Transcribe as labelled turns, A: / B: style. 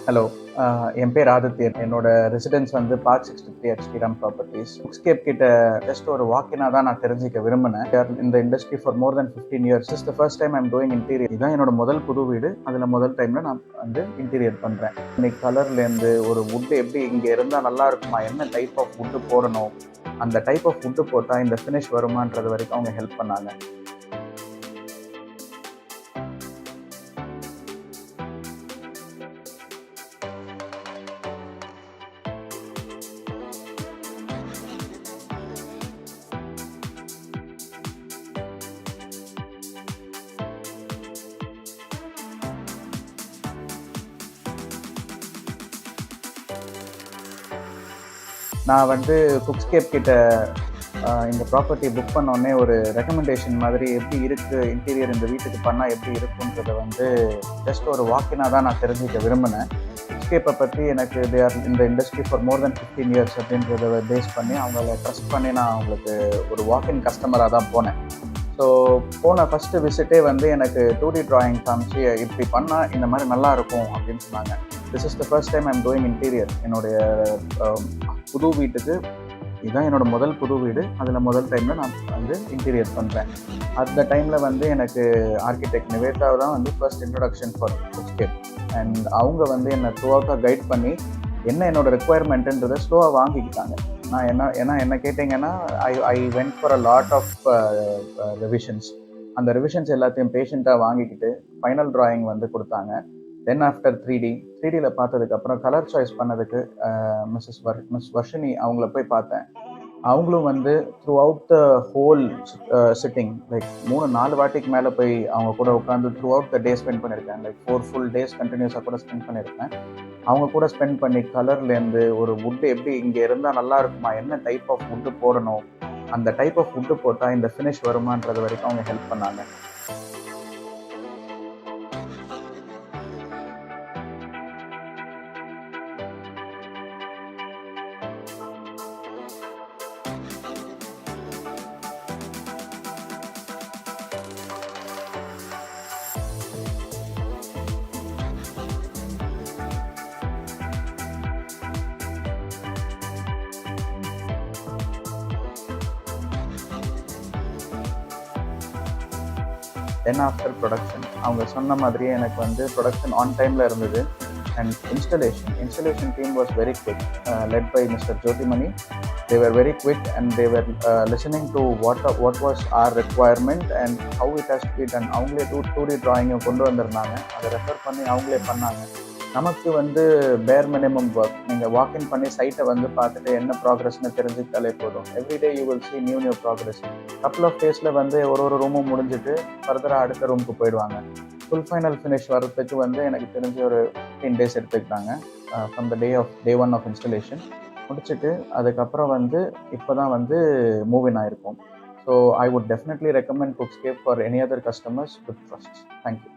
A: Hello. என் பேர் ஆதித்யன். என்னோட residence வந்து பார்க் 63 ஸ்ரீராம் ப்ராப்பர்ட்டிஸ். Cookscape கிட்ட ஜஸ்ட் ஒரு வாக்கினா தான் நான் தெரிஞ்சுக்க விரும்பினேன். இந்த industry for more then 15 years. Is the first time I'm doing interior. இதுதான் என்னோட முதல் புது வீடு. அதில் முதல் டைமில் நான் வந்து இன்டீரியர் பண்ணுறேன். இன்னைக்கு கலர்லேருந்து ஒரு வுட்டு எப்படி இங்கே இருந்தால் நல்லா இருக்குமா, என்ன டைப் ஆஃப் வுட்டு போடணும், அந்த டைப் ஆஃப் வுட்டு போட்டால் இந்த ஃபினிஷ் வருமானது வரைக்கும் அவங்க ஹெல்ப் பண்ணாங்க. நான் வந்து Cookscape கிட்ட இந்த ப்ராப்பர்ட்டி புக் பண்ணோடனே ஒரு ரெக்கமெண்டேஷன் மாதிரி எப்படி இருக்குது இன்டீரியர் இந்த வீட்டுக்கு பண்ணால் எப்படி இருக்குன்றதை வந்து ஜஸ்ட் ஒரு வாக்கினா தான் நான் தெரிஞ்சுக்க விரும்பினேன். Cookscape பற்றி எனக்கு இந்த industry for more then 15 years அப்படின்றத பேஸ் பண்ணி அவங்கள ட்ரஸ்ட் பண்ணி நான் அவங்களுக்கு ஒரு வாக்கின் கஸ்டமராக தான் போனேன். ஸோ போன ஃபஸ்ட்டு விசிட்டே வந்து எனக்கு 2D ட்ராயிங் காமிச்சு இப்படி பண்ணால் இந்த மாதிரி நல்லா இருக்கும் அப்படின்னு சொன்னாங்க. This is the first time I'm doing interior. என்னுடைய புது வீட்டுக்கு இதுதான் என்னோடய முதல் புது வீடு. அதில் முதல் டைமில் நான் வந்து இன்டீரியர் பண்ணுறேன். அந்த டைமில் வந்து எனக்கு ஆர்கிடெக்ட் நிவேதாவை தான் வந்து first introduction for Cookscape. And அவங்க வந்து என்னை த்ரூ அவுட்டாக கைட் பண்ணி என்னோட ரெக்குவயர்மெண்ட்டுன்றதை ஸ்லோவாக வாங்கிக்கிட்டாங்க. நான் என்ன கேட்டிங்கன்னா I went for a lot of revisions. அந்த ரிவிஷன்ஸ் எல்லாத்தையும் பேஷண்ட்டாக வாங்கிக்கிட்டு ஃபைனல் ட்ராயிங் வந்து கொடுத்தாங்க. தென் ஆஃப்டர் 3Dயில் பார்த்ததுக்கப்புறம் கலர் சாய்ஸ் பண்ணதுக்கு மிஸ் வர்ஷினி அவங்கள போய் பார்த்தேன். அவங்களும் வந்து throughout the whole sitting like 3-4 வாட்டிக்கு மேலே போய் அவங்க கூட உட்காந்து throughout the day spend பண்ணியிருக்கேன். லைக் 4 full days கண்டினியூஸாக கூட ஸ்பெண்ட் பண்ணியிருக்கேன். அவங்க கூட ஸ்பெண்ட் பண்ணி கலர்லேருந்து ஒரு வுட்டு எப்படி இங்கே இருந்தால் நல்லா இருக்குமா, என்ன டைப் ஆஃப் வுட்டு போடணும், அந்த டைப் ஆஃப் வுட்டு போட்டால் இந்த ஃபினிஷ் வருமானது வரைக்கும் அவங்க ஹெல்ப் பண்ணாங்க. தென் ஆஃப்டர் ப்ரொடக்ஷன் அவங்க சொன்ன மாதிரியே எனக்கு வந்து ப்ரொடக்ஷன் ஆன் டைமில் இருந்தது. And installation team was very quick, led by mister Jothimani. They were very quick and they were listening to what was our requirement and how it has to be done. அவங்களே 2D ட்ராயிங்கை கொண்டு வந்திருந்தாங்க. அதை refer பண்ணி அவங்களே பண்ணாங்க. நமக்கு வந்து பேர் மினிமம் ஒர்க். நீங்கள் வாக்கின் பண்ணி சைட்டை வந்து பார்த்துட்டு என்ன ப்ராக்ரஸ்னு தெரிஞ்சுக்கிட்டாலே போதும். Everyday you will see new progress. Couple of டேஸில் வந்து ஒரு ரூமும் முடிஞ்சுட்டு ஃபர்தராக அடுத்த ரூமுக்கு போயிடுவாங்க. ஃபுல் ஃபைனல் ஃபினிஷ் வர்றதுக்கு வந்து எனக்கு தெரிஞ்ச ஒரு 15 days எடுத்துக்கிட்டாங்க. From the day 1 of installation முடிச்சுட்டு அதுக்கப்புறம் வந்து இப்போ தான் வந்து மூவின் ஆகிருக்கும். So I would definitely recommend Cookscape for any other customers with trust. Thank you.